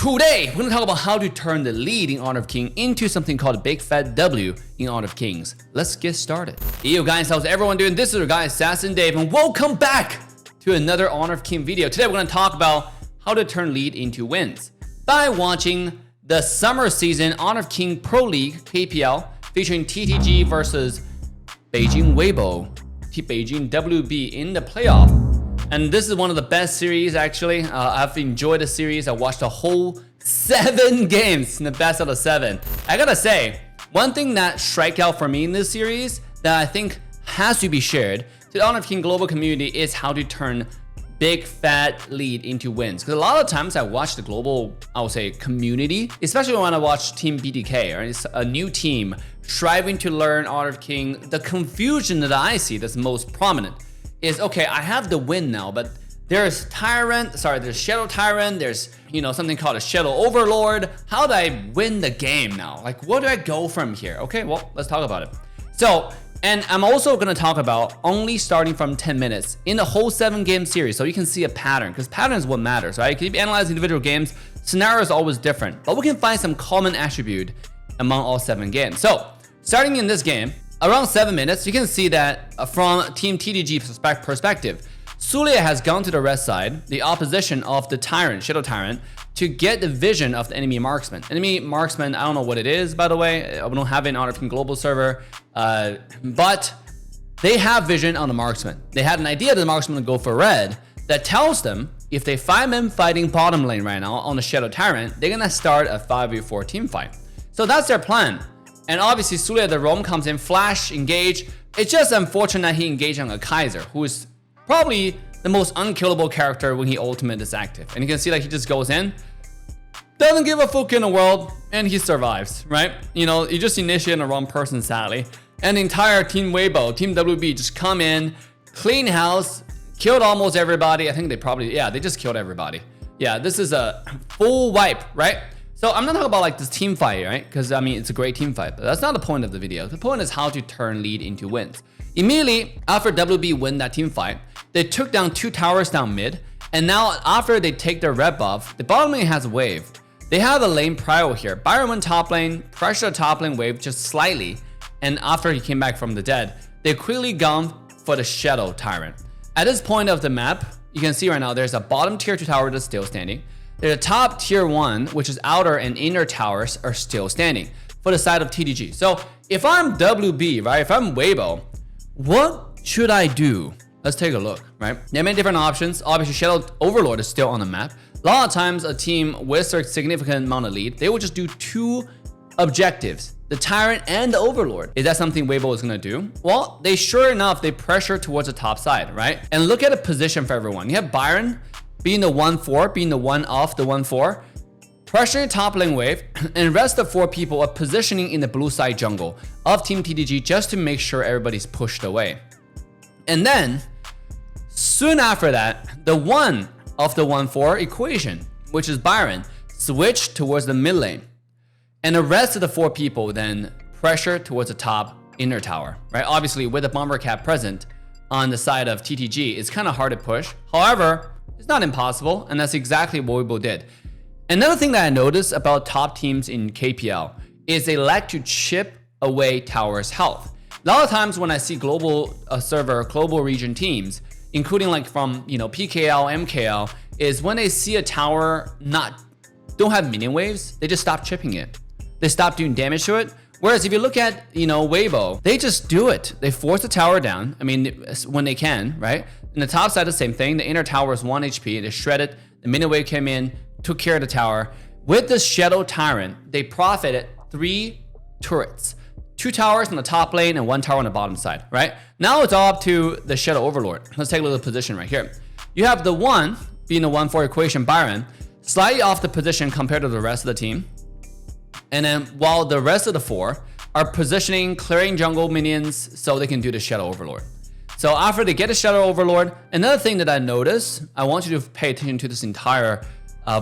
Today, we're going to talk about how to turn the lead in Honor of King into something called a big fat W in Honor of Kings. Let's get started. Yo guys, how's everyone doing? This is your guy, Assassin Dave, and welcome back to another Honor of King video. Today, we're going to talk about how to turn lead into wins by watching the summer season Honor of King Pro League KPL featuring TTG versus Beijing Weibo, Beijing WB in the playoff. And this is one of the best series, actually. I've enjoyed the series. I watched the whole 7 games in the best out of 7. I gotta say, one thing that strike out for me in this series that I think has to be shared to the Honor of King global community is how to turn big fat lead into wins. Because a lot of times I watch the global, I would say, community, especially when I watch Team BDK, or it's a new team striving to learn Honor of King. The confusion that I see that's most prominent is, okay, I have the win now, but there's Shadow Tyrant, there's, something called a Shadow Overlord. How do I win the game now? Like, where do I go from here? Okay, well, let's talk about it. So, and I'm also gonna talk about only starting from 10 minutes in the whole 7-game series, so you can see a pattern, because pattern is what matters, right? You can analyze individual games, scenario is always different, but we can find some common attribute among all 7 games. So, starting in this game, around 7 minutes, you can see that from Team TDG perspective, Sulia has gone to the red side, the opposition of the Tyrant, Shadow Tyrant, to get the vision of the enemy marksman. Enemy marksman, I don't know what it is, by the way. I don't have it in Honor of King global server, but they have vision on the marksman. They had an idea that the marksman would go for red that tells them if they find them fighting bottom lane right now on the Shadow Tyrant, they're gonna start a 5v4 team fight. So that's their plan. And obviously, Sulia, the roam comes in, flash, engage. It's just unfortunate that he engaged on a Kaiser, who is probably the most unkillable character when he ultimate is active. And you can see like he just goes in, doesn't give a fuck in the world, and he survives, right? You just initiate on the wrong person, sadly. And the entire Team Weibo, Team WB just come in, clean house, killed almost everybody. I think they just killed everybody. Yeah, this is a full wipe, right? So I'm not talking about like this team fight, right? Because I mean, it's a great team fight, but that's not the point of the video. The point is how to turn lead into wins. Immediately after WB win that team fight, they took down 2 towers down mid. And now after they take their red buff, the bottom lane has a wave. They have a lane prio here. Byron went top lane, pressure top lane wave just slightly. And after he came back from the dead, they quickly gone for the Shadow Tyrant. At this point of the map, you can see right now, there's a bottom tier 2 tower that's still standing. The top tier 1, which is outer and inner towers, are still standing for the side of TDG. So if I'm WB, right, if I'm Weibo, what should I do? Let's take a look, right? There are many different options. Obviously, Shadow Overlord is still on the map. A lot of times, a team with a significant amount of lead, they will just do 2 objectives, the Tyrant and the Overlord. Is that something Weibo is gonna do? Well, sure enough, they pressure towards the top side, right? And look at the position for everyone. You have Byron being the 1-4, being the one off the 1-4, pressuring top lane wave, and rest of 4 people are positioning in the blue side jungle of Team TDG just to make sure everybody's pushed away. And then, soon after that, the 1 of the 1-4 equation, which is Byron, switch towards the mid lane. And the rest of the 4 people then pressure towards the top inner tower, right? Obviously, with the bomber cap present on the side of TTG, it's kind of hard to push. However, it's not impossible, and that's exactly what Weibo did. Another thing that I noticed about top teams in KPL is they like to chip away towers' health. A lot of times when I see global server, global region teams, including like from PKL, MKL, is when they see a tower don't have minion waves, they just stop chipping it. They stop doing damage to it. Whereas if you look at Weibo, they just do it. They force the tower down. I mean, when they can, right? And the top side, the same thing. The inner tower is 1 HP. They shred it. The minion wave came in, took care of the tower. With the Shadow Tyrant, they profited 3 turrets. 2 towers on the top lane and 1 tower on the bottom side, right? Now it's all up to the Shadow Overlord. Let's take a look at the position right here. You have the 1 being the 1-4 equation, Byron, slightly off the position compared to the rest of the team. And then while the rest of the 4 are positioning, clearing jungle minions so they can do the Shadow Overlord. So after they get a Shadow Overlord, another thing that I noticed, I want you to pay attention to this entire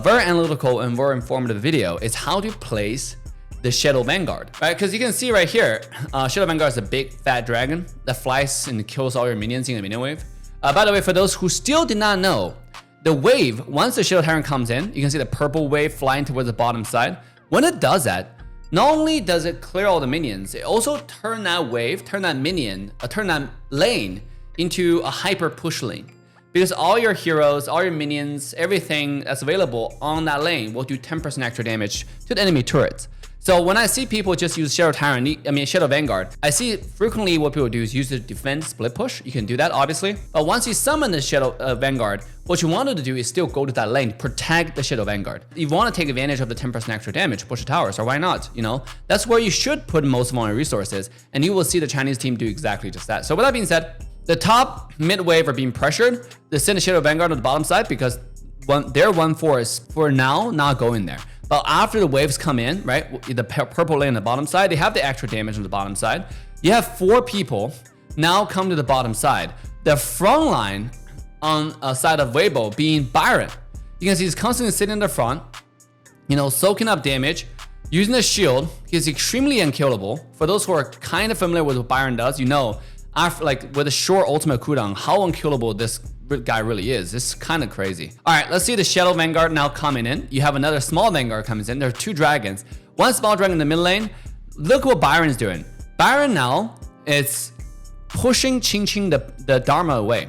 very analytical and very informative video, is how to place the Shadow Vanguard, right? Because you can see right here, Shadow Vanguard is a big fat dragon that flies and kills all your minions in a minion wave. By the way, for those who still did not know, the wave, once the Shadow Tyrant comes in, you can see the purple wave flying towards the bottom side. When it does that, not only does it clear all the minions, it also turn that wave, turn that lane into a hyper push lane. Because all your heroes, all your minions, everything that's available on that lane will do 10% extra damage to the enemy turrets. So when I see people just use Shadow Vanguard, I see frequently what people do is use the defend split push. You can do that, obviously. But once you summon the Shadow Vanguard, what you wanted to do is still go to that lane, protect the Shadow Vanguard. You want to take advantage of the 10% extra damage, push the towers, or why not? You know, that's where you should put most of your resources, and you will see the Chinese team do exactly just that. So with that being said, the top mid wave are being pressured. They send a Shadow Vanguard on the bottom side because their 1-4 is for now not going there. But after the waves come in, right, the purple lane on the bottom side, they have the extra damage on the bottom side. You have 4 people now come to the bottom side. The front line on a side of Weibo being Byron. You can see he's constantly sitting in the front, you know, soaking up damage, using the shield. He's extremely unkillable. For those who are kind of familiar with what Byron does, you know, after, like, with a short ultimate cooldown, how unkillable this guy really is. It's kind of crazy. All right, let's see the Shadow Vanguard now coming in. You have another small Vanguard coming in. There are 2 dragons. One small dragon in the mid lane. Look what Byron's doing. Byron now is pushing Qing the Dharma away.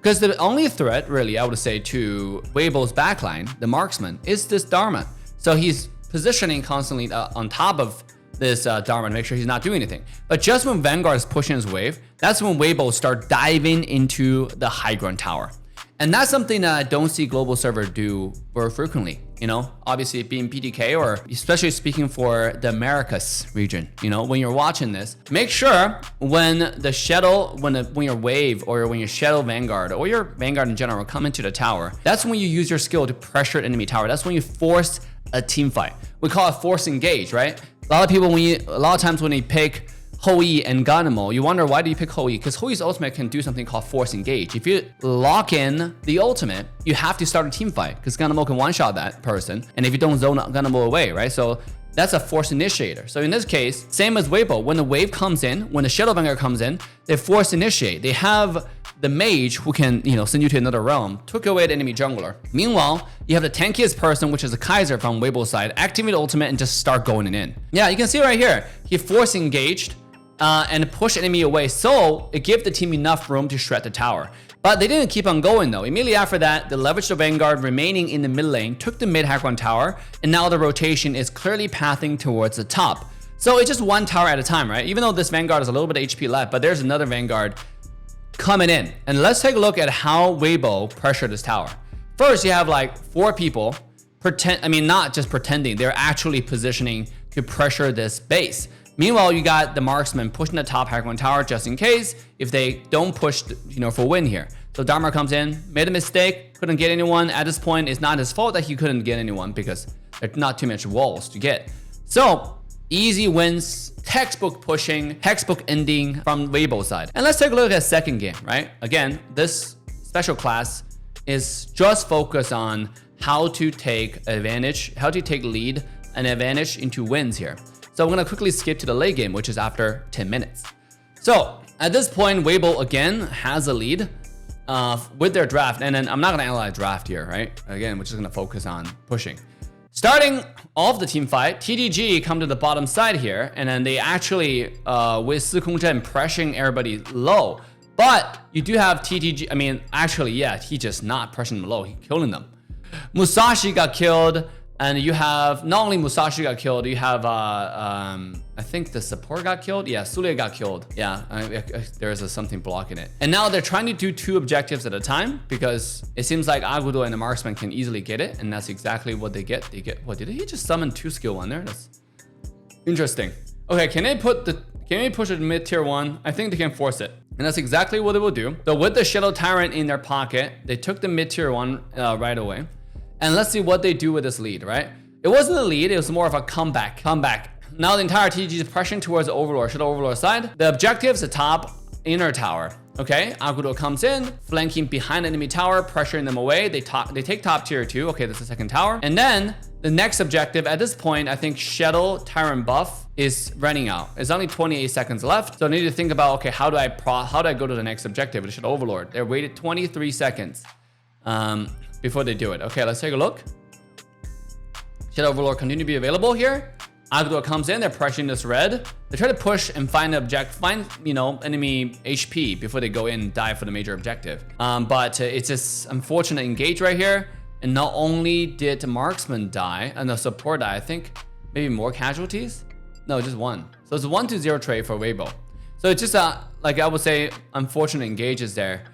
Because the only threat, really, I would say, to Weibo's backline, the marksman, is this Dharma. So he's positioning constantly on top of this Dharma to make sure he's not doing anything. But just when Vanguard is pushing his wave, that's when Weibo start diving into the high ground tower. And that's something that I don't see global server do very frequently. You know, obviously being PTK, or especially speaking for the Americas region, you know, when you're watching this, make sure when the Shadow, when your wave or when your Shadow Vanguard or your Vanguard in general come into the tower, that's when you use your skill to pressure an enemy tower. That's when you force a team fight. We call it force engage, right? A lot of times when you pick HoE and Ganamo, you wonder, why do you pick HoE? Because HoE's ultimate can do something called force engage. If you lock in the ultimate, you have to start a team fight because Ganamo can one-shot that person. And if you don't zone Ganamo away, right? So that's a force initiator. So in this case, same as Weibo, when the wave comes in, when the Shadow Vanguard comes in, they force initiate. They have the mage who can, you know, send you to another realm, took away the enemy jungler. Meanwhile, you have the tankiest person, which is the Kaiser from Weibo's side, activate the ultimate and just start going in. Yeah, you can see right here, he force engaged and push enemy away, so it gave the team enough room to shred the tower. But they didn't keep on going though. Immediately after that, they leveraged the Vanguard remaining in the mid lane, took the mid high ground tower, and now the rotation is clearly pathing towards the top. So it's just one tower at a time, right? Even though this Vanguard is a little bit of HP left, but there's another Vanguard coming in. And let's take a look at how Weibo pressured this tower. First, you have like 4 people not just pretending, they're actually positioning to pressure this base. Meanwhile, you got the marksman pushing the top high ground tower just in case if they don't push, for win here. So Dharma comes in, made a mistake, couldn't get anyone. At this point, it's not his fault that he couldn't get anyone because there's not too much walls to get. So easy wins, textbook pushing, textbook ending from Weibo's side. And let's take a look at second game, right? Again, this special class is just focused on how to take advantage, how to take lead and advantage into wins here. So I'm gonna quickly skip to the late game, which is after 10 minutes. So at this point, Weibo again has a lead with their draft. And then I'm not gonna analyze draft here, right? Again, we're just gonna focus on pushing. Starting off the team fight, TDG come to the bottom side here, and then they actually, with Sikong Zhen pressuring everybody low. But you do have TTG, actually, yeah, he just not pressing them low, he killing them. Musashi got killed, and you have, not only Musashi got killed, you have, I think the support got killed. Yeah, Sule got killed. Yeah, there's something blocking it. And now they're trying to do 2 objectives at a time because it seems like Agudo and the marksman can easily get it, and that's exactly what they get. What, did he just summon 2 skill 1 there? That's interesting. Okay, can they push it mid tier 1? I think they can force it. And that's exactly what they will do. So with the Shadow Tyrant in their pocket, they took the mid tier 1 right away. And let's see what they do with this lead, right? It wasn't a lead, it was more of a comeback. Now the entire TG is pressuring towards the Overlord, Shadow Overlord side. The objective is the top inner tower, okay? Agudo comes in, flanking behind the enemy tower, pressuring them away. They take top tier 2, okay, that's the second tower. And then the next objective, at this point, I think Shadow Tyrant buff is running out. It's only 28 seconds left. So I need to think about, okay, how do I go to the next objective? The Shadow Overlord. They waited 23 seconds. before they do it. Okay, let's take a look. Shadow Overlord continue to be available here. Agudor comes in, they're pressuring this red. They try to push and find enemy HP before they go in and die for the major objective. But it's this unfortunate engage right here. And not only did Marksman die, and the support die, I think maybe more casualties? No, just one. So it's a 1-0 trade for Weibo. So it's just like I would say, unfortunate engages there.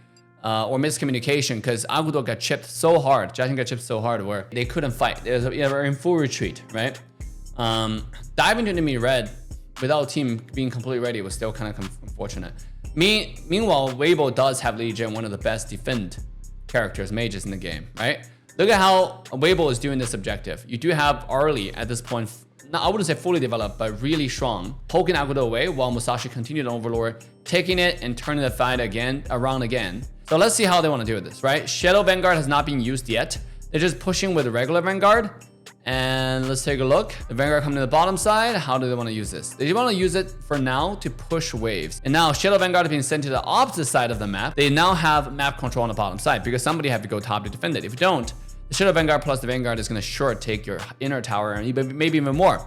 Or miscommunication, because Agudor got chipped so hard, Jiaxing got chipped so hard where they couldn't fight. They were in full retreat, right? Diving to enemy red without team being completely ready was still kind of unfortunate. Meanwhile, Weibo does have Legion, one of the best defend characters, mages in the game, right? Look at how Weibo is doing this objective. You do have Arlie at this point, I wouldn't say fully developed, but really strong, poking Agudor away while Musashi continued on Overlord, taking it and turning the fight around again. So let's see how they want to do with this, right? Shadow Vanguard has not been used yet. They're just pushing with the regular Vanguard. And let's take a look. The Vanguard coming to the bottom side. How do they want to use this? They want to use it for now to push waves. And now Shadow Vanguard is being sent to the opposite side of the map. They now have map control on the bottom side because somebody have to go top to defend it. If you don't, the Shadow Vanguard plus the Vanguard is going to short take your inner tower and maybe even more,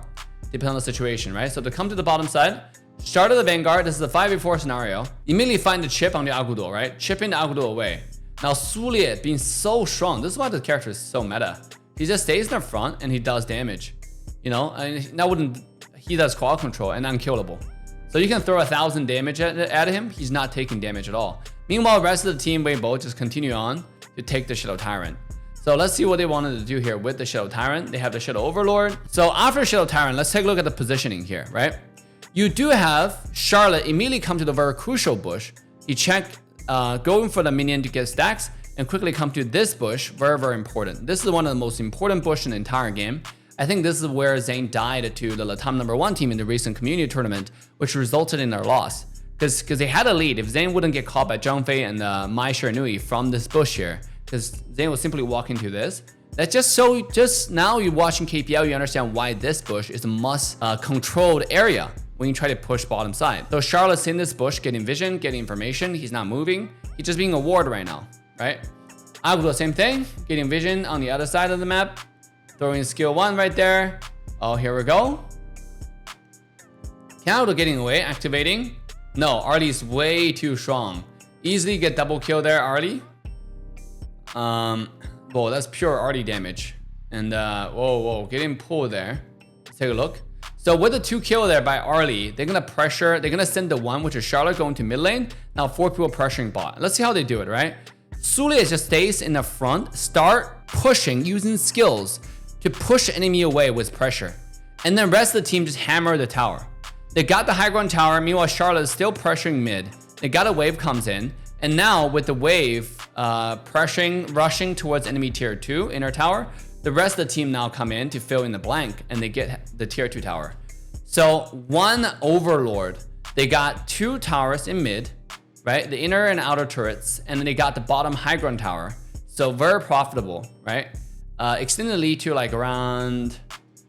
depending on the situation, right? So to come to the bottom side, start of the Vanguard, this is a 5v4 scenario. Immediately find the chip on the Agudor, right? Chipping the Agudor away. Now Sulie being so strong, this is why the character is so meta. He just stays in the front and he does damage. You know, and he does quad control and unkillable. So you can throw 1,000 damage at him, he's not taking damage at all. Meanwhile, the rest of the team, Weibo, just continue on to take the Shadow Tyrant. So let's see what they wanted to do here with the Shadow Tyrant. They have the Shadow Overlord. So after Shadow Tyrant, let's take a look at the positioning here, right? You do have Charlotte immediately come to the very crucial bush. He checked going for the minion to get stacks and quickly come to this bush. Very, very important. This is one of the most important bush in the entire game. I think this is where Zane died to the Latam #1 team in the recent community tournament, which resulted in their loss. Because they had a lead. If Zane wouldn't get caught by Zhang Fei and Mai Shiranui from this bush here, because Zane was simply walking to this. That's just now you're watching KPL, you understand why this bush is a must controlled area when you try to push bottom side. So Charlotte's in this bush, getting vision, getting information. He's not moving. He's just being a ward right now, right? Agudor, same thing, getting vision on the other side of the map. Throwing skill 1 right there. Oh, here we go. Agudor getting away, activating. No, Arlie's way too strong. Easily get double kill there, Arlie. Whoa, that's pure Artie damage. And whoa, getting pulled there. Let's take a look. So with the 2 kill there by Arlie, they're gonna send the 1, which is Charlotte, going to mid lane. Now 4 people pressuring bot. Let's see how they do it, right? Sulie just stays in the front, start pushing using skills to push enemy away with pressure. And then rest of the team just hammer the tower. They got the high ground tower, meanwhile Charlotte is still pressuring mid. They got a wave comes in, and now with the wave rushing towards enemy tier 2 inner tower, the rest of the team now come in to fill in the blank and they get the tier 2 tower. So 1 Overlord, they got 2 towers in mid, right? The inner and outer turrets, and then they got the bottom high ground tower. So very profitable, right? Extended lead to like around,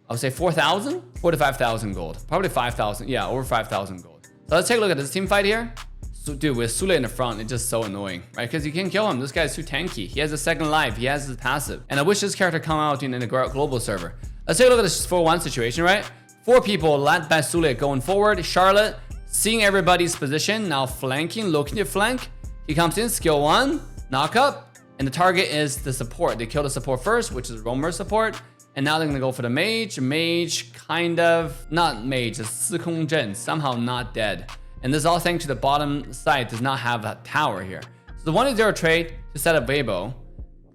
I would say 4,000, 4 to 5,000 gold, probably 5,000, yeah, over 5,000 gold. So let's take a look at this team fight here. So, dude, with Sulie in the front, it's just so annoying, right? Because you can't kill him. This guy's too tanky. He has a second life. He has his passive. And I wish this character come out in the global server. Let's take a look at this 4-1 situation, right? 4 people led by Sulie going forward. Charlotte, seeing everybody's position, now flanking, looking to flank. He comes in, skill 1, knock up. And the target is the support. They kill the support first, which is Roamer support. And now they're going to go for the mage. Mage, kind of, not mage, it's Sikong Zhen, somehow not dead. And this is all thanks to the bottom side does not have a tower here. So the 1-0 trade to set up Weibo.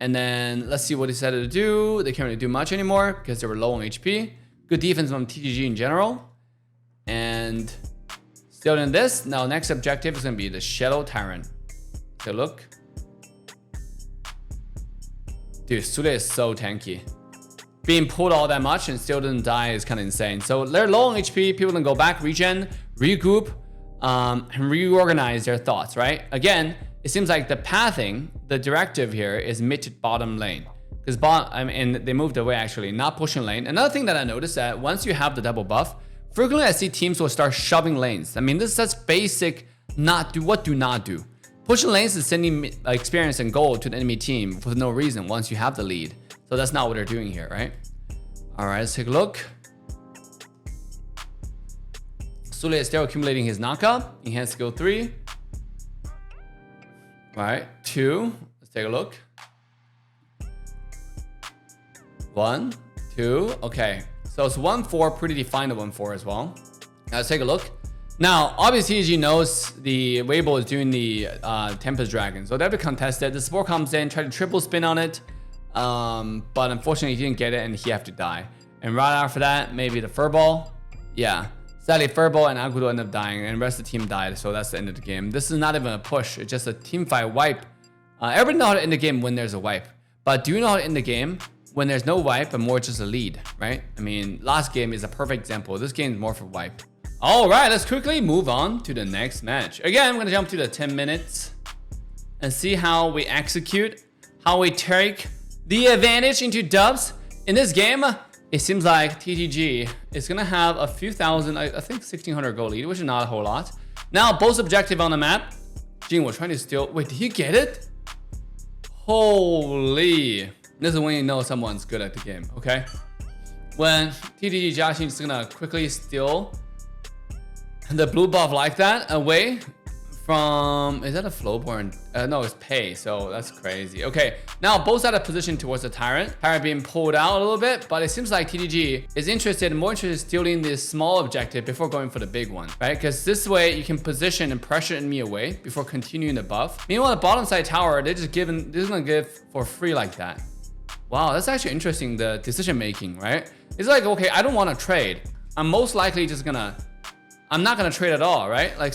And then let's see what he decided to do. They can't really do much anymore because they were low on HP. Good defense from TGG in general. And still in this. Now next objective is going to be the Shadow Tyrant. Take a look. Dude, Sulie is so tanky. Being pulled all that much and still didn't die is kind of insane. So they're low on HP. People can go back, regen, regroup. And reorganize their thoughts, right? Again, it seems like the pathing, the directive here is mid to bottom lane. Because and they moved away actually, not pushing lane. Another thing that I noticed that once you have the double buff, frequently I see teams will start shoving lanes. I mean, this is such basic do not do. Pushing lanes is sending experience and gold to the enemy team for no reason once you have the lead. So that's not what they're doing here, right? All right, let's take a look. Sule is still accumulating his knockup. Enhanced skill 3. All right, 2. Let's take a look. 1, 2. Okay, so it's 1-4, pretty defined 1-4 as well. Now let's take a look. Now, obviously, as you know, the Weibo is doing the Tempest Dragon. So they have to contest it. The support comes in, try to triple spin on it. But unfortunately, he didn't get it and he have to die. And right after that, maybe the Furball. Yeah. Sadly, Furball and Agudo end up dying and the rest of the team died. So that's the end of the game. This is not even a push. It's just a team fight wipe. Everybody know how to end the game when there's a wipe. But do you know how to end the game when there's no wipe but more just a lead, right? I mean, last game is a perfect example. This game is more for wipe. All right, let's quickly move on to the next match. Again, I'm going to jump to the 10 minutes and see how we execute, how we take the advantage into dubs. In this game, it seems like TTG is going to have a few thousand, I think 1,600 gold lead, which is not a whole lot. Now, both objective on the map. Jing was trying to steal. Wait, did he get it? Holy. This is when you know someone's good at the game, okay? When TTG Jiaxin is going to quickly steal the blue buff like that away from, is that a Flowborn? No, it's Pei, so that's crazy. Okay, now both out of position towards the Tyrant. Tyrant being pulled out a little bit, but it seems like TTG is more interested in stealing this small objective before going for the big one, right? Because this way you can position and pressure enemy away before continuing the buff. Meanwhile, the bottom side tower, they're just gonna give for free like that. Wow, that's actually interesting, the decision making, right? It's like, okay, I don't want to trade. I'm most likely just gonna, I'm not gonna trade at all, right? Like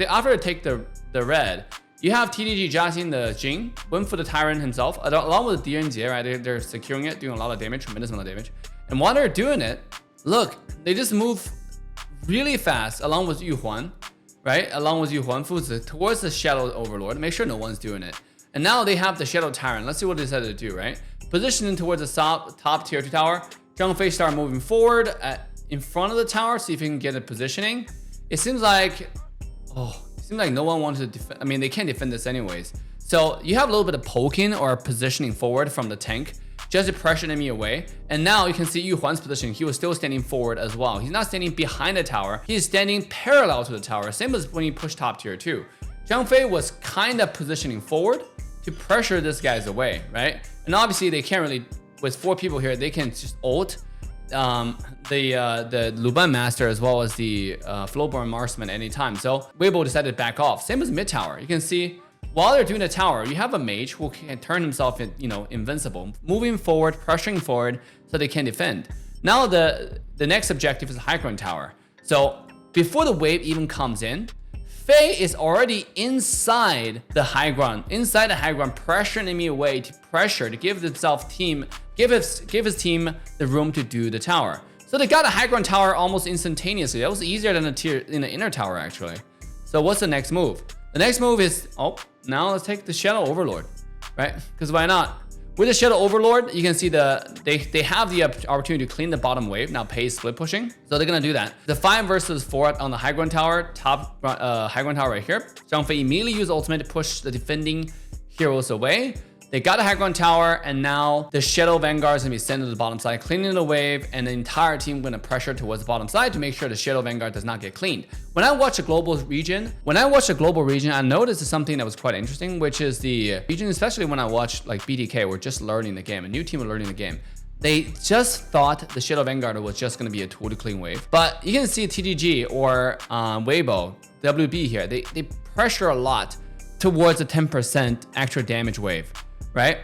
after they take the red, you have TTG Jiaxin the Jing, went for the Tyrant himself, along with the DNJ, right? They're securing it, doing a lot of damage, tremendous amount of damage. And while they're doing it, look, they just move really fast along with Yuhuan, right? Along with Yuhuan Fuzi towards the Shadow Overlord. Make sure no one's doing it. And now they have the Shadow Tyrant. Let's see what they decided to do, right? Positioning towards the top tier 2 tower. Zhang Fei start moving forward in front of the tower, see if he can get a positioning. It seems like, no one wants to defend. I mean, they can't defend this anyways. So you have a little bit of poking or positioning forward from the tank, just to pressure enemy away. And now you can see Yu Huan's position. He was still standing forward as well. He's not standing behind the tower. He's standing parallel to the tower. Same as when he pushed top tier 2. Zhang Fei was kind of positioning forward to pressure this guys away, right? And obviously they can't really, with 4 people here, they can just ult the Luban Master as well as the Flowborn Marksman anytime. So Weibo decided to back off. Same as mid tower. You can see while they're doing the tower, you have a mage who can turn himself in, invincible, moving forward, pressuring forward so they can defend. Now the next objective is the high ground tower. So before the wave even comes in, Fei is already inside the high ground, pressuring enemy away to give his team the room to do the tower. So they got a high ground tower almost instantaneously. That was easier than in the inner tower actually. So what's the next move? The next move is, now let's take the Shadow Overlord, right? Because why not? With the Shadow Overlord, you can see they have the opportunity to clean the bottom wave. Now Pei is split pushing, so they're gonna do that. The 5 versus 4 on the high ground tower, top high ground tower right here. Zhang Fei immediately used ultimate to push the defending heroes away. They got a high ground tower, and now the Shadow Vanguard is gonna be sent to the bottom side, cleaning the wave, and the entire team gonna pressure towards the bottom side to make sure the Shadow Vanguard does not get cleaned. When I watch the global region, I noticed something that was quite interesting, which is the region, especially when I watch like BDK, we're just learning the game, a new team was learning the game. They just thought the Shadow Vanguard was just gonna be a tool to clean wave. But you can see TTG or Weibo, WB here, they pressure a lot towards a 10% extra damage wave. Right?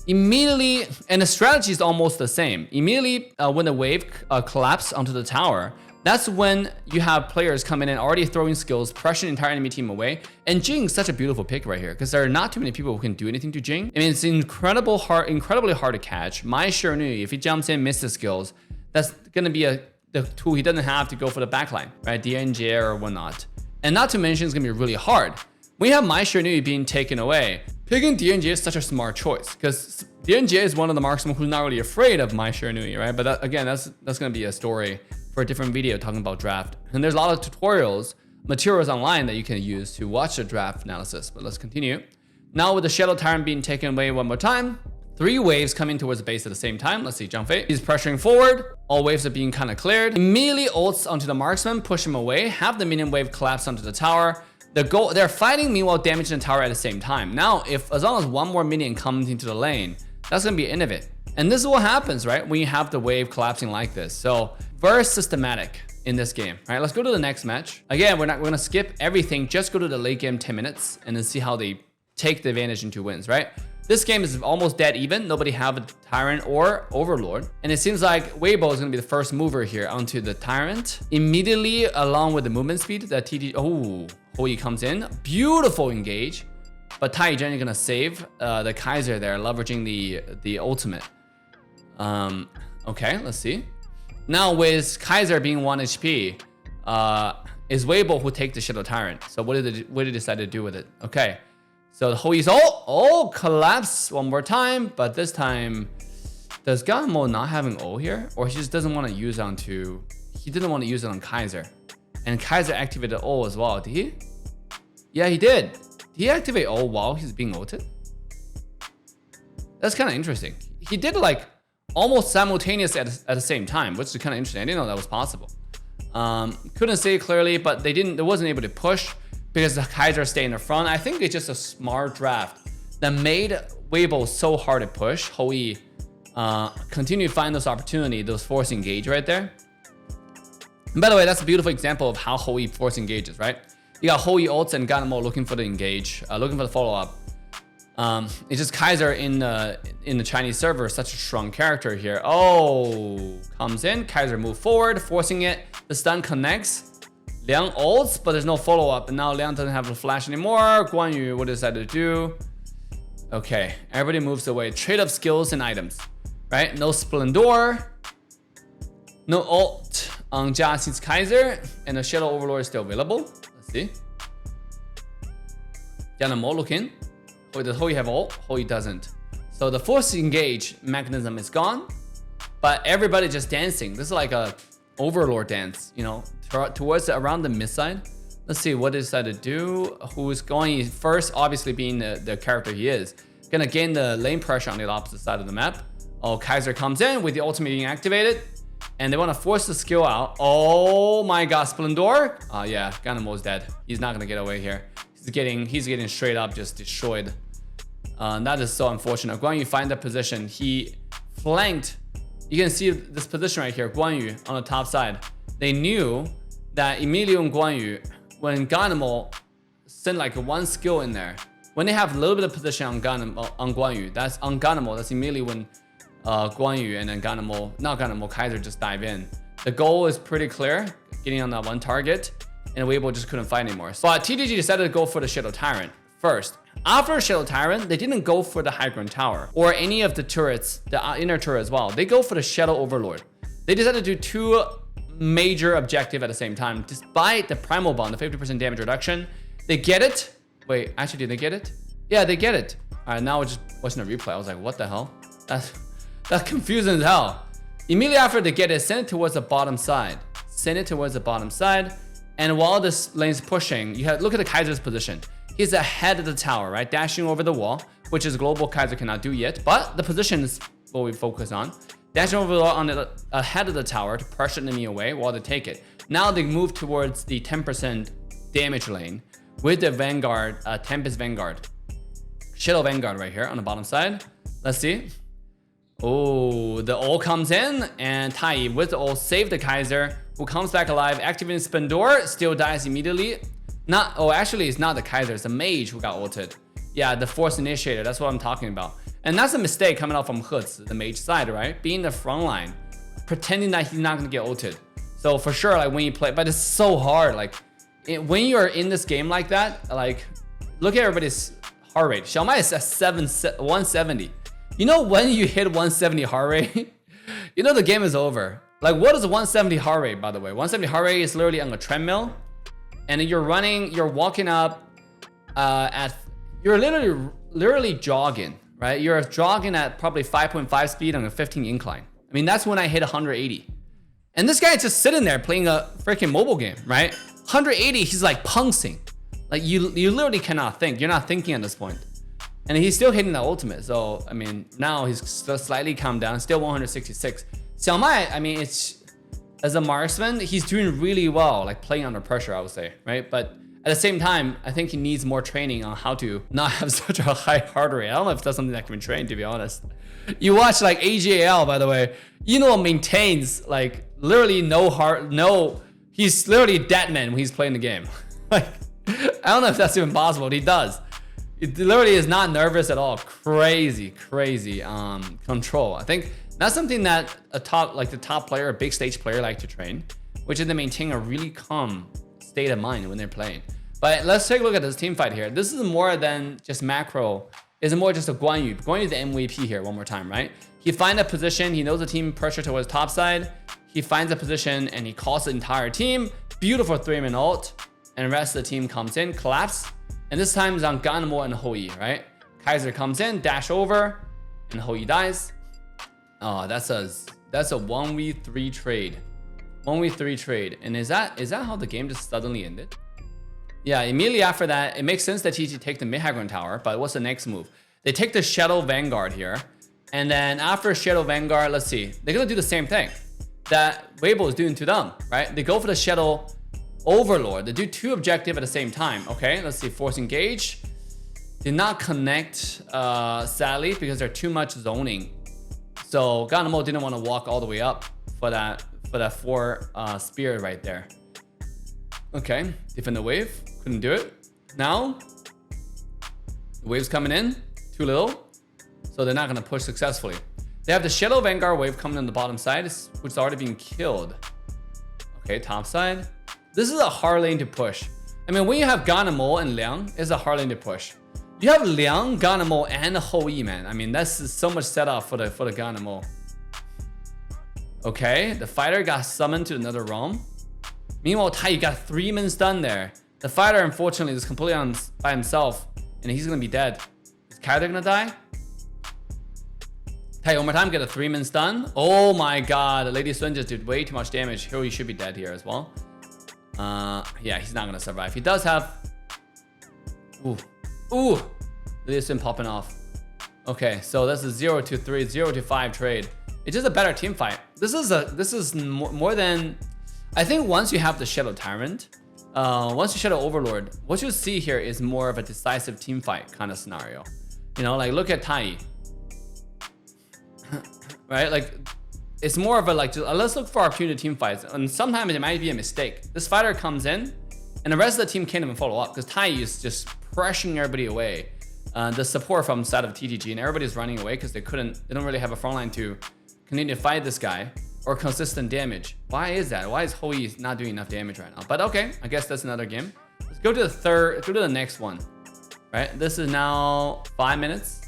Immediately, and the strategy is almost the same. Immediately, when the wave collapses onto the tower, that's when you have players come in and already throwing skills, pressuring the entire enemy team away. And Jing is such a beautiful pick right here because there are not too many people who can do anything to Jing. I mean, it's incredibly hard to catch. My Shiranui, if he jumps in, misses skills, that's gonna be the tool he doesn't have to go for the backline, right? DNJ or whatnot. And not to mention, it's gonna be really hard. We have my Shiranui being taken away. Picking DNJ is such a smart choice because DNJ is one of the marksmen who's not really afraid of my Shiranui, right? But again, that's gonna be a story for a different video talking about draft. And there's a lot of tutorials materials online that you can use to watch the draft analysis. But let's continue. Now with the Shadow Tyrant being taken away one more time, 3 waves coming towards the base at the same time. Let's see, Jump Fate. He's pressuring forward. All waves are being kind of cleared. Immediately ults onto the marksman, push him away, have the minion wave collapse onto the tower. They're fighting, meanwhile damaging the tower at the same time. Now, as long as one more minion comes into the lane, that's gonna be the end of it. And this is what happens, right? When you have the wave collapsing like this. So very systematic in this game. All right, let's go to the next match. Again, we're gonna skip everything. Just go to the late game 10 minutes and then see how they take the advantage into wins, right? This game is almost dead even. Nobody have a Tyrant or Overlord. And it seems like Weibo is gonna be the first mover here onto the Tyrant. Immediately, along with the movement speed, that Hoi comes in. Beautiful engage. But Tai Zhen is gonna save the Kaiser there, leveraging the ultimate. Okay, let's see. Now with Kaiser being 1 HP, is Weibo who take the Shadow Tyrant. So what did they decide to do with it? Okay. So Hoi's ult collapse one more time, but this time, does Ganmo not having ult here? Or he just doesn't want to use it onto, he didn't want to use it on Kaiser. And Kaiser activated ult as well, did he? Yeah, he did. Did he activate ult while he's being ulted? That's kind of interesting. He did like almost simultaneous at the same time, which is kind of interesting. I didn't know that was possible. Couldn't say it clearly, but they wasn't able to push because the Kaiser stayed in the front. I think it's just a smart draft that made Weibo so hard to push. Hoi continue to find those opportunities, those force engage right there. And by the way, that's a beautiful example of how Hoi force engages, right? You got Hoi ults and Ganmo looking for the engage, looking for the follow-up. It's just Kaiser in the Chinese server is such a strong character here. Oh, comes in, Kaiser move forward, forcing it. The stun connects. Liang ults, but there's no follow-up. And now Liang doesn't have the flash anymore. Guan Yu, what decided to do? Okay, everybody moves away. Trade up skills and items, right? No Splendor. No ult on Jia Xi's Kaiser. And the Shadow Overlord is still available. Let's see. Yanamo look in. Does Hoi have ult? Hoi doesn't. So the force engage mechanism is gone. But everybody just dancing. This is like a Overlord dance, you know, towards around the mid side. Let's see what they decided to do. Who's going first? Obviously being the character he is. Gonna gain the lane pressure on the opposite side of the map. Oh, Kaiser comes in with the ultimate being activated. And they want to force the skill out. Oh my god, Splendor. Oh yeah, Ganamo's dead. He's not gonna get away here. He's getting straight up just destroyed. That is so unfortunate. Guan Yu find that position. He flanked. You can see this position right here, Guan Yu on the top side. They knew that immediately on Guan Yu, when Ganamo sent like one skill in there, when they have a little bit of position on Guan Yu, that's on Ganamo, that's immediately when Guan Yu and then Kaiser just dive in. The goal is pretty clear, getting on that one target, and Weibo just couldn't fight anymore. But TDG decided to go for the Shadow Tyrant first. After Shadow Tyrant, they didn't go for the high ground tower or any of the turrets, the inner turret as well. They go for the Shadow Overlord. They decided to do 2 major objectives at the same time. Despite the Primal Bond, the 50% damage reduction, they get it. Wait, actually, did they get it? Yeah, they get it. All right, now we're just watching the replay. I was like, what the hell? That's confusing as hell. Immediately after they get it, send it towards the bottom side. Send it towards the bottom side. And while this lane's pushing, look at the Kaiser's position. He's ahead of the tower, right? Dashing over the wall, which is global Kaiser cannot do yet. But the position is what we focus on. Dashing over the wall on the ahead of the tower to pressure the enemy away while they take it. Now they move towards the 10% damage lane with the Vanguard, Tempest Vanguard. Shadow Vanguard right here on the bottom side. Let's see. Oh, the ult comes in, and Tai with the ult save the Kaiser, who comes back alive, activating Splendor, still dies immediately. Actually, it's not the Kaiser, it's the mage who got ulted. Yeah, the force initiator, that's what I'm talking about. And that's a mistake coming out from Hutz, the mage side, right? Being the front line, pretending that he's not gonna get ulted. So for sure, like when you play, but it's so hard. Like when you're in this game like that, like look at everybody's heart rate. Xiaomai is at 170. You know when you hit 170 heart rate, you know the game is over. Like what is 170 heart rate, by the way? 170 heart rate is literally on a treadmill. And you're running, you're walking up you're literally jogging, right? You're jogging at probably 5.5 speed on a 15 incline. I mean, that's when I hit 180. And this guy is just sitting there playing a freaking mobile game, right? 180, he's like punxing. Like you literally cannot think. You're not thinking at this point. And he's still hitting the ultimate. So, I mean, now he's still slightly calmed down, still 166. Xiao Mai, I mean, it's as a marksman, he's doing really well, like playing under pressure, I would say, right? But at the same time, I think he needs more training on how to not have such a high heart rate. I don't know if that's something that can be trained, to be honest. You watch like AJL, by the way, maintains like literally he's literally dead man when he's playing the game. Like, I don't know if that's even possible, but he does. It literally is not nervous at all. Crazy control. I think that's something that the top player, a big stage player, like to train, which is to maintain a really calm state of mind when they're playing. But let's take a look at this team fight here. This is more than just macro. It's more just a Guan Yu. Guan Yu is the MVP here one more time, right? He finds a position. He knows the team pressure towards top side. He finds a position and he calls the entire team. Beautiful 3-man ult. And the rest of the team comes in, collapse. And this time it's on Ganamo and HoYi, right? Kaiser comes in, dash over, and HoYi dies. Oh, that's a 1v3 trade. 1v3 trade. And is that how the game just suddenly ended? Yeah, immediately after that, it makes sense that TG take the mid high ground tower, but what's the next move? They take the Shadow Vanguard here. And then after Shadow Vanguard, let's see. They're gonna do the same thing that Weibo is doing to them, right? They go for the Shadow Overlord. They do 2 objectives at the same time. Okay, let's see. Force engage. Did not connect, sadly, because they're too much zoning. So Ganamo didn't want to walk all the way up for that 4 spear right there. Okay, defend the wave. Couldn't do it. Now, the wave's coming in. Too little. So they're not going to push successfully. They have the Shadow Vanguard wave coming on the bottom side, which is already being killed. Okay, top side. This is a hard lane to push. I mean, when you have Ganamo and Liang, it's a hard lane to push. You have Liang, Ganamo, and HoYi, man. I mean, that's so much setup for the Ganamo. Okay, the fighter got summoned to another realm. Meanwhile, Tai got 3-man stun there. The fighter, unfortunately, is completely by himself, and he's gonna be dead. Is Kaiser gonna die? Tai, one more time, get a 3-man stun. Oh my god, Lady Sun just did way too much damage. HoYi should be dead here as well. Yeah, he's not gonna survive. He does have... Ooh! Lady Sun popping off. Okay, so that's a 0 to 3, 0 to 5 trade. It's just a better team fight. This is more than... I think once you have the Shadow Tyrant, once you Shadow Overlord, what you see here is more of a decisive team fight kind of scenario. Like look at Tai. Right? Like, it's more of a let's look for opportunity team fights. And sometimes it might be a mistake. This fighter comes in, and the rest of the team can't even follow up because Tai is just pressuring everybody away. The support from the side of TTG, and everybody's running away because they don't really have a front line to continue to fight this guy or consistent damage. Why is that? Why is HoYi not doing enough damage right now? But okay, I guess that's another game. Let's go to the next one. Right, this is now 5 minutes.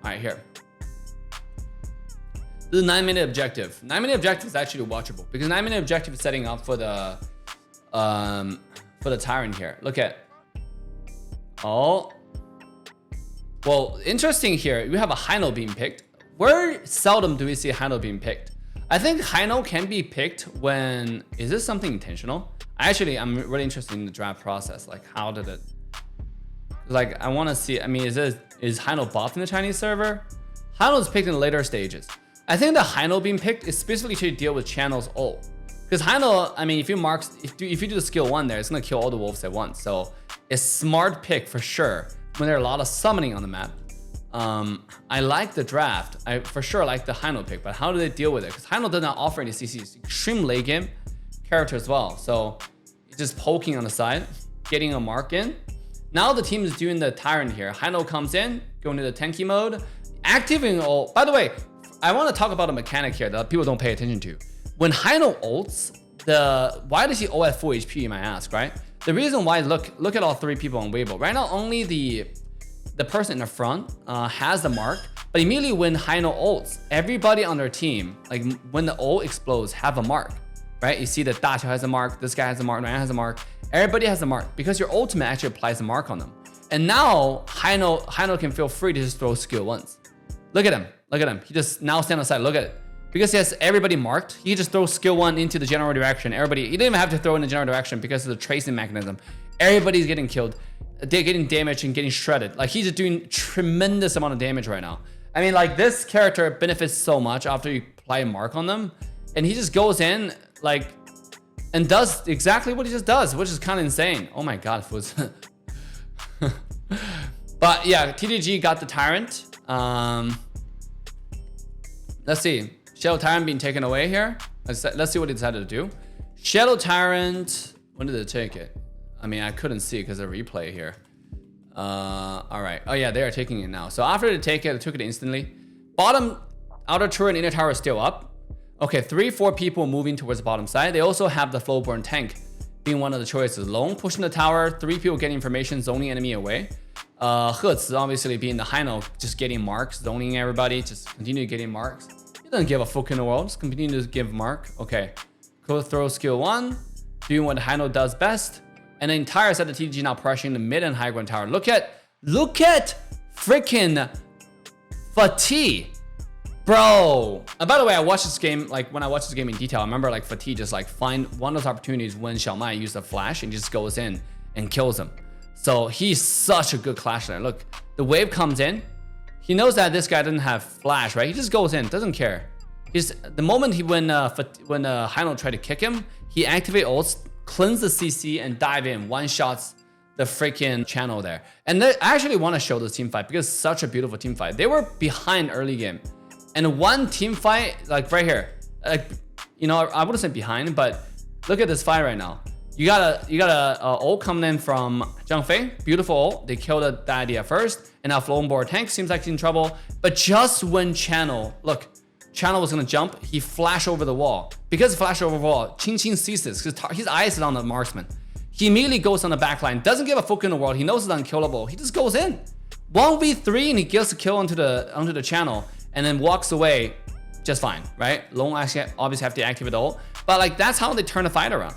All right, here. This is 9-minute objective. 9-minute objective is actually watchable because 9-minute objective is setting up for the Tyrant here. Look at. Oh. Well, interesting here. We have a Heino being picked. Where seldom do we see Heino being picked? I think Heino can be picked when... Is this something intentional? I'm really interested in the draft process. Like, how did it... Like, I want to see... I mean, is Heino buffed in the Chinese server? Heino is picked in the later stages. I think the Heino being picked is specifically to deal with Channel's ult. Because Heino, I mean, if you do the skill 1 there, it's going to kill all the wolves at once. So, it's smart pick for sure when there are a lot of summoning on the map. I like the draft. I for sure like the Heino pick, but how do they deal with it? Because Heino does not offer any CC. It's extreme late game character as well. So it's just poking on the side, getting a mark in. Now the team is doing the Tyrant here. Heino comes in, going to the tanky mode, activating ult. By the way, I want to talk about a mechanic here that people don't pay attention to. When Heino ults, why does he ult at full HP, you might ask, right? The reason why, look at all 3 people on Weibo. Right now, only the person in the front has the mark, but immediately when Heino ults, everybody on their team, like when the ult explodes, have a mark, right? You see that Daqiao has a mark, this guy has a mark, Ryan has a mark, everybody has a mark because your ultimate actually applies a mark on them. And now Heino can feel free to just throw skill once. Look at him, he just now stand aside, look at it. because he has everybody marked, he just throws skill 1 into the general direction. Everybody, he didn't even have to throw in the general direction because of the tracing mechanism. Everybody's getting killed. They're getting damaged and getting shredded. Like, he's just doing tremendous amount of damage right now. I mean, like, this character benefits so much after you apply a mark on them. And he just goes in, like, and does exactly what he just does, which is kind of insane. Oh my god, Fuzz. But yeah, TDG got the Tyrant. Let's see. Shadow Tyrant being taken away here. Let's see what he decided to do. Shadow Tyrant, when did they take it? I mean, I couldn't see because of the replay here. All right. Oh yeah, they are taking it now. So after they take it, they took it instantly. Bottom outer turret and inner tower is still up. Okay, 3-4 people moving towards the bottom side. They also have the Flowborn tank being one of the choices. Lone pushing the tower, 3 people getting information, zoning enemy away. Hertz obviously being the Hino, just getting marks, zoning everybody, just continue getting marks. He doesn't give a fuck in the world, just continue to give mark. Okay, go throw skill 1, doing what Hino does best. And the entire set of TDG now pressuring the mid and high ground tower. Look at freaking Fatih. Bro, and by the way, I watched this game, like when I watched this game in detail, I remember like Fatih just like find one of those opportunities when Xiaomai used a flash and just goes in and kills him. So he's such a good clash there. Look, the wave comes in. He knows that this guy doesn't have flash, right? He just goes in, doesn't care. He's the moment when Hino tried to kick him, he activate ults, cleanse the CC and dive in, one shots the freaking channel there. And I actually want to show this team fight because it's such a beautiful team fight. They were behind early game. And one team fight, like right here, like, you know, I wouldn't say behind, but look at this fight right now. You got a ult coming in from Zhang Fei, beautiful ult. They killed the idea first, and now Flowborn tank seems like he's in trouble. But just when Channel was gonna jump, he flashed over the wall. Because he flashed over the wall, Qing Qing sees this, because his eyes is on the marksman. He immediately goes on the back line, doesn't give a fuck in the world. He knows it's unkillable. He just goes in, 1v3, and he gets the kill onto the channel. And then walks away just fine, right? Long actually obviously have to activate the ult, but like that's how they turn the fight around.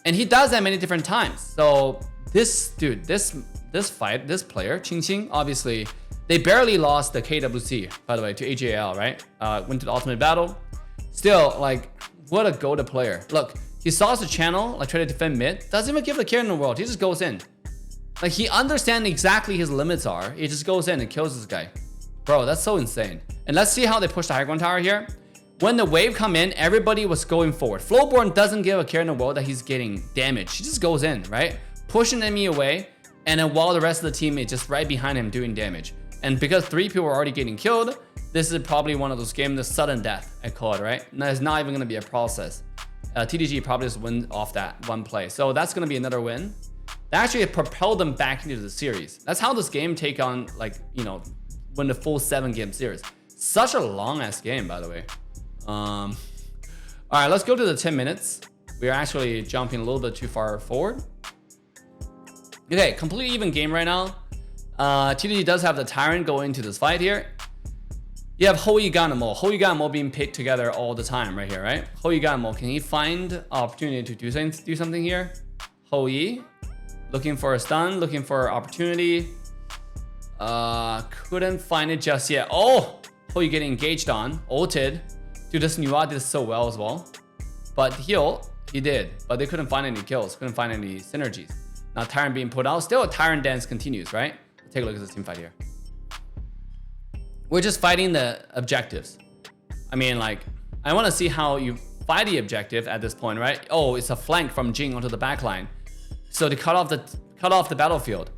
And he does that many different times. So this dude, this player, Qing Qing, obviously they barely lost the KWC, by the way, to AJL, right? Went to the ultimate battle. Still, like, what a go-to player. Look, he saws the channel, like try to defend mid, doesn't even give a care in the world. He just goes in. Like he understands exactly his limits are. He just goes in and kills this guy. Bro, that's so insane. And let's see how they push the high ground tower here. When the wave come in, everybody was going forward. Flowborn doesn't give a care in the world that he's getting damaged. He just goes in, right? Pushing the enemy away. And then while the rest of the team is just right behind him doing damage. And because 3 people are already getting killed, this is probably one of those games, the sudden death, I call it, right? And it's not even gonna be a process. TDG probably just win off that one play. So that's gonna be another win. That actually propelled them back into the series. That's how this game take on, like, you know, win the full 7-game series. Such a long ass game, by the way. All right, let's go to the 10 minutes. We're actually jumping a little bit too far forward. Okay, completely even game right now. TDG does have the Tyrant going into this fight here. You have HoK Group being picked together all the time right here, right? HoK Group, can he find opportunity to do something here? HoK, looking for a stun, looking for opportunity. Couldn't find it just yet. Oh, HoK getting engaged on, ulted. Dude, this Nuwa did so well as well. But heal, he did. But they couldn't find any kills, couldn't find any synergies. Now Tyrant being put out. Still a Tyrant dance continues, right? Take a look at this team fight here. We're just fighting the objectives. I mean, like, I want to see how you fight the objective at this point, right? Oh, it's a flank from Jing onto the back line. So they cut off the battlefield.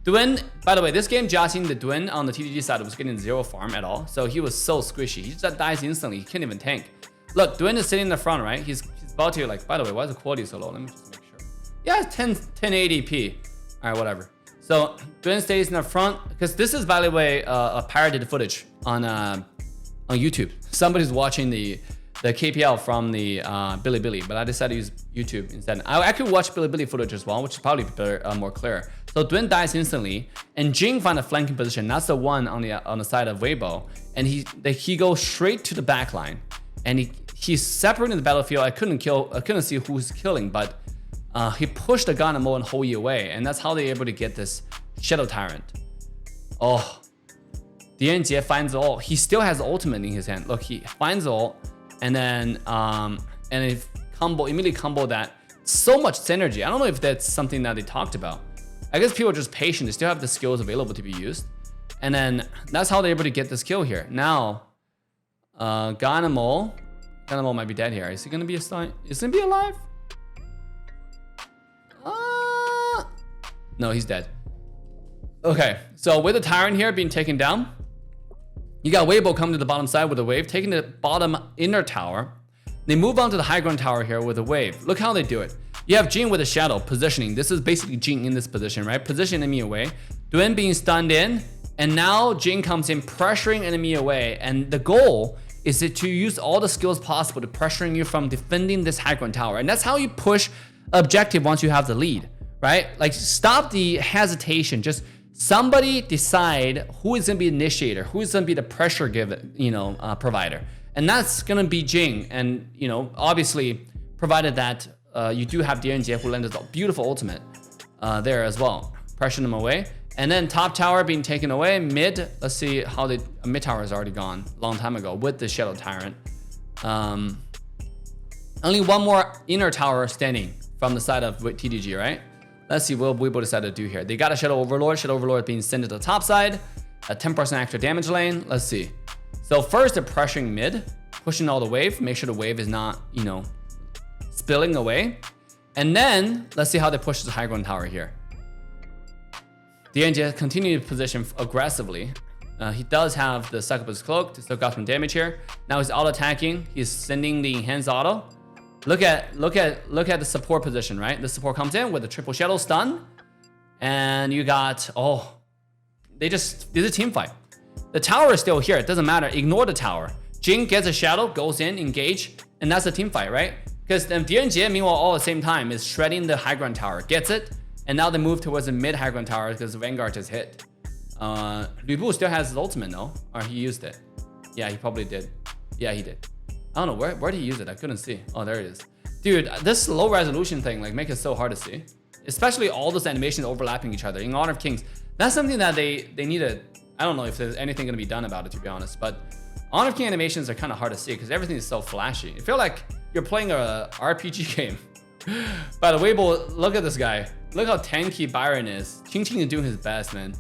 Dwayne, by the way, this game Jiaxing, the Dwayne on the TDG side was getting 0 farm at all. So he was so squishy. He just dies instantly. He can't even tank. Look, Dwayne is sitting in the front, right? He's about to, like, by the way, why is the quality so low? Let me just make sure. Yeah, it's 1080p. All right, whatever. So Dwayne stays in the front because this is, by the way, a pirated footage on YouTube. Somebody's watching the KPL from the Bilibili, but I decided to use YouTube instead. I could watch Bilibili footage as well, which is probably better, more clear. So Dwayne dies instantly, and Jing finds a flanking position. That's the one on the side of Weibo, and he goes straight to the back line, and he's separating the battlefield. I couldn't see who's killing, but he pushed the Ganamo and HoK away, and that's how they're able to get this Shadow Tyrant. Oh, Dianjie finds the ult. He still has the ultimate in his hand. Look, he finds the ult, and then it immediately combo that. So much synergy. I don't know if that's something that they talked about. I guess people are just patient. They still have the skills available to be used. And then that's how they're able to get this kill here. Now, Ganamo might be dead here. Is he gonna be is he gonna be alive? No, he's dead. Okay, so with the Tyrant here being taken down, you got Weibo coming to the bottom side with a wave, taking the bottom inner tower. They move on to the high ground tower here with a wave. Look how they do it. You have Jing with a shadow positioning. This is basically Jing in this position, right? Position enemy away. Duen being stunned in, and now Jing comes in pressuring enemy away. And the goal is to use all the skills possible to pressuring you from defending this high ground tower. And that's how you push objective once you have the lead, right? Like stop the hesitation. Just somebody decide who is gonna be the initiator, who is gonna be the pressure provider. And that's gonna be Jing. And obviously, provided that you do have Dianjie who landed a beautiful ultimate there as well. Pressure them away. And then top tower being taken away. Mid, let's see how mid tower is already gone a long time ago with the Shadow Tyrant. Only one more inner tower standing from the side of TDG, right? Let's see what Weibo decided to do here. They got a Shadow Overlord. Shadow Overlord being sent to the top side. A 10% extra damage lane. Let's see. So first they're pressuring mid, pushing all the wave, make sure the wave is not, spilling away. And then let's see how they push the high ground tower here. Dianjie continue to position aggressively. He does have the Succubus Cloak to soak out some damage here. Now he's auto attacking. He's sending the enhanced auto. Look at the support position, right? The support comes in with a triple shadow stun. And you got, there's a team fight. The tower is still here. It doesn't matter. Ignore the tower. Jing gets a shadow, goes in, engage, and that's a team fight, right? Because Dianjie, meanwhile, all at the same time, is shredding the high ground tower. Gets it, and now they move towards the mid high ground tower because Vanguard just hit. Lu Bu still has his ultimate, no? Or he used it. Yeah, he probably did. Yeah, he did. I don't know, where did he use it? I couldn't see. Oh, there it is. Dude, this low resolution thing, make it so hard to see. Especially all those animations overlapping each other. In Honor of Kings, that's something that they need to, I don't know if there's anything gonna be done about it, to be honest, but Honor of King animations are kind of hard to see because everything is so flashy. I feel like you're playing a RPG game. By the way, look at this guy. Look how tanky Byron is. Qing Qing is doing his best, man.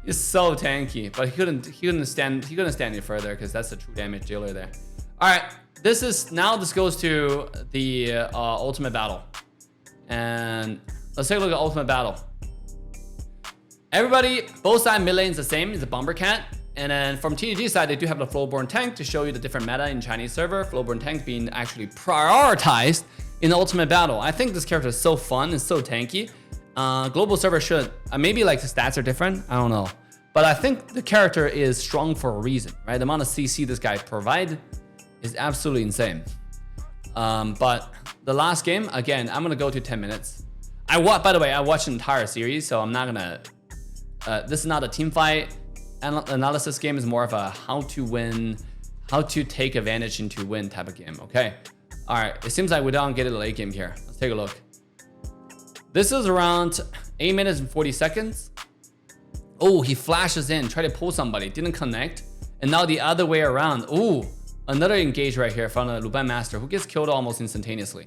He's so tanky, but he couldn't stand any further because that's the true damage dealer there. All right, this goes to the ultimate battle, and let's take a look at ultimate battle. Everybody, both side mid lane is the same. It's a Bomber Cat. And then from TDG side, they do have the Flowborn Tank to show you the different meta in Chinese server. Flowborn Tank being actually prioritized in the ultimate battle. I think this character is so fun and so tanky. Global server should, maybe like the stats are different, I don't know. But I think the character is strong for a reason, right? The amount of CC this guy provides is absolutely insane. But the last game, again, I'm gonna go to 10 minutes. By the way, I watched the entire series, so I'm not gonna, this is not a team fight. Analysis game is more of a how to win, how to take advantage into win type of game, okay? All right, it seems like we don't get a late game here. Let's take a look. This is around 8 minutes and 40 seconds. Oh, he flashes in, try to pull somebody, didn't connect. And now the other way around. Ooh, another engage right here from the Luban Master who gets killed almost instantaneously.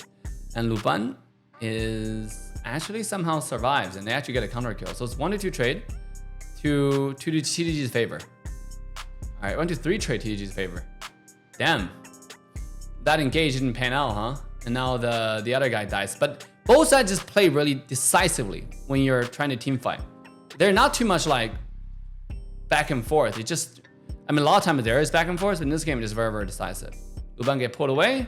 And Luban is actually somehow survives and they actually get a counter kill. So it's 1-2 trade. To TDG's favor. All right, 1-3 trade TDG's favor. Damn, that engage didn't pan out, huh? And now the other guy dies. But both sides just play really decisively when you're trying to team fight. They're not too much like back and forth. It just, a lot of times there is back and forth, but in this game it's just very, very decisive. Luban get pulled away.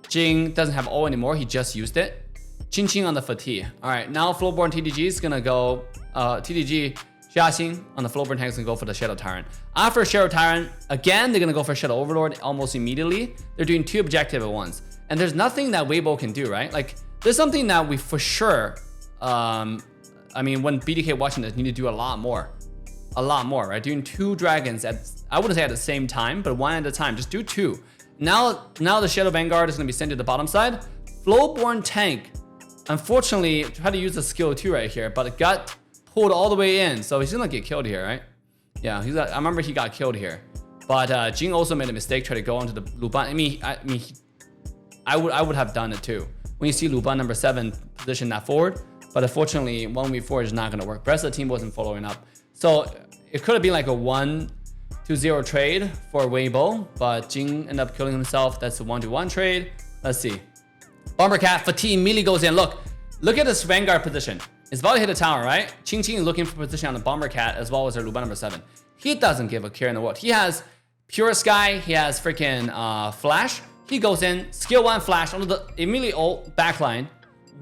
Jing doesn't have O anymore. He just used it. Qing Qing on the fatigue. All right, now Flowborn TDG is gonna go TDG. Xiaxing on the Flowborn Tank is gonna go for the Shadow Tyrant. After Shadow Tyrant, again, they're gonna go for Shadow Overlord almost immediately. They're doing 2 objectives at once. And there's nothing that Weibo can do, right? Like, there's something that we for sure, when BDK watching this, need to do a lot more, right? Doing 2 dragons I wouldn't say at the same time, but 1 at a time, just do 2. Now the Shadow Vanguard is gonna be sent to the bottom side. Flowborn Tank, unfortunately, tried to use the skill 2 right here, but it got pulled all the way in, so he's gonna get killed here, right? Yeah, I remember he got killed here. But Jing also made a mistake, trying to go onto the Luban. I would have done it too. When you see Luban number 7 position that forward, but unfortunately 1v4 is not going to work. The rest of the team wasn't following up. So it could have been like a 1-0 trade for Weibo, but Jing ended up killing himself. That's a 1-1 trade. Let's see. Bombercat, Fatih immediately goes in. Look at this Vanguard position. It's about to hit the tower, right? Qing Qing looking for position on the Bombercat as well as their Luban number 7. He doesn't give a care in the world. He has Pure Sky. He has freaking Flash. He goes in, skill 1 Flash onto the immediately ult backline.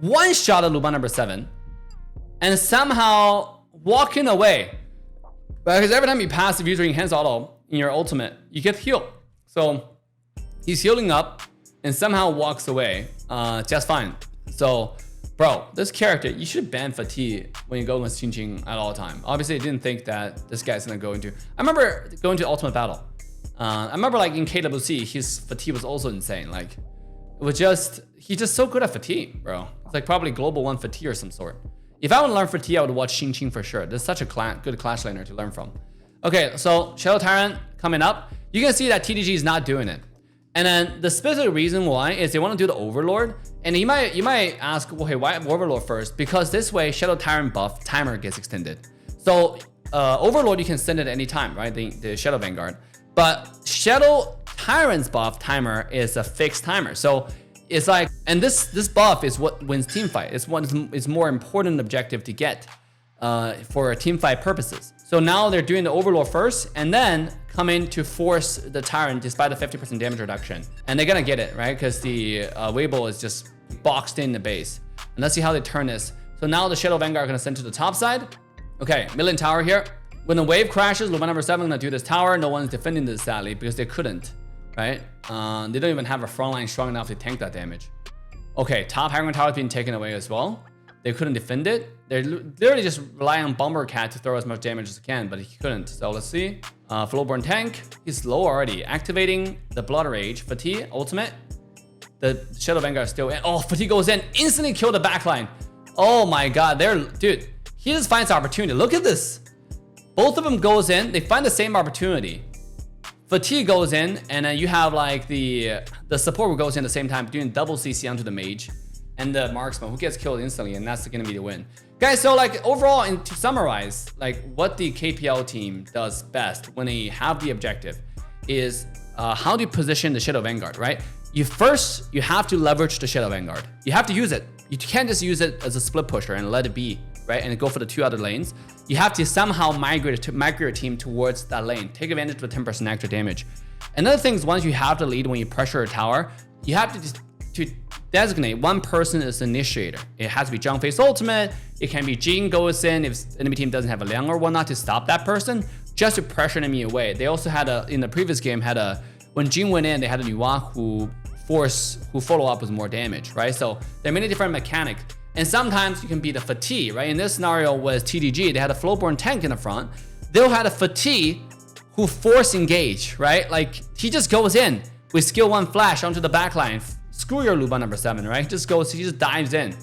One shot at Luban number 7. And somehow walking away. Because every time you pass, if you're using hands auto in your ultimate, you get healed. So he's healing up and somehow walks away just fine. So, bro, this character, you should ban Fatih when you go against Qing Qing at all time. Obviously, I didn't think that this guy's gonna go into. I remember going to Ultimate Battle. I remember like in KWC, his Fatih was also insane. Like, it was just, he's just so good at Fatih, bro. It's like probably global 1 Fatih or some sort. If I would learn Fatih, I would watch Qing Qing for sure. This is such a good Clash laner to learn from. Okay, so Shadow Tyrant coming up. You can see that TDG is not doing it. And then the specific reason why is they want to do the Overlord. And you might ask, well, hey, why Overlord first? Because this way, Shadow Tyrant buff timer gets extended. So Overlord, you can send it at any time, right? The Shadow Vanguard. But Shadow Tyrant's buff timer is a fixed timer. So it's like, and this buff is what wins team fight. It's what is more important objective to get for team fight purposes. So now they're doing the Overlord first and then come in to force the Tyrant despite the 50% damage reduction. And they're gonna get it, right? Because the Weibo is just boxed in the base. And let's see how they turn this. So now the Shadow Vanguard are gonna send to the top side. Okay, Million Tower here. When the wave crashes, Luban number 7 gonna do this tower. No one's defending this sadly because they couldn't, right? They don't even have a front line strong enough to tank that damage. Okay, top High Ground Tower is being taken away as well. They couldn't defend it. They're literally just relying on Bombercat to throw as much damage as they can, but he couldn't. So let's see. Flowborn tank, he's low already. Activating the Blood Rage. Fatih, ultimate. The Shadow Vanguard is still in. Oh, Fatih goes in, instantly kill the backline. Oh my god, dude, he just finds opportunity. Look at this. Both of them goes in, they find the same opportunity. Fatih goes in, and then you have like the support who goes in at the same time, doing double CC onto the mage and the marksman who gets killed instantly, and that's gonna be the win. Guys, so like overall, and to summarize, like what the KPL team does best when they have the objective is how do you position the Shadow Vanguard, right? You have to leverage the Shadow Vanguard. You have to use it. You can't just use it as a split pusher and let it be, right? And go for the 2 other lanes. You have to somehow migrate your team towards that lane. Take advantage of the 10% extra damage. Another thing is once you have the lead when you pressure a tower, you have to designate one person as the initiator. It has to be Zhang Fei's ultimate. It can be Jing goes in if enemy team doesn't have a Liang or whatnot to stop that person, just to pressure enemy away. They also had in the previous game when Jing went in, they had a Nuwa who follow up with more damage, right? So there are many different mechanics. And sometimes you can be the Fatih, right? In this scenario was TDG, they had a Flowborn tank in the front. They'll had a Fatih who force engage, right? Like he just goes in with skill 1 flash onto the backline. Screw your Luban number 7, right? He just dives in.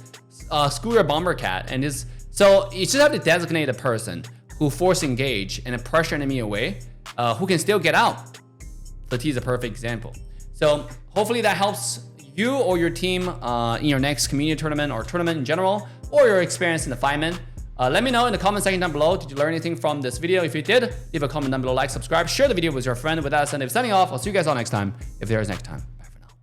Screw your Bombercat and so you just have to designate a person who force engage and pressure enemy away, who can still get out. Fatih is a perfect example. So hopefully that helps you or your team in your next community tournament or tournament in general, or your experience in the Fireman. Let me know in the comment section down below. Did you learn anything from this video? If you did, leave a comment down below, like, subscribe, share the video with your friend. With that, signing off. I'll see you guys all next time, if there is next time.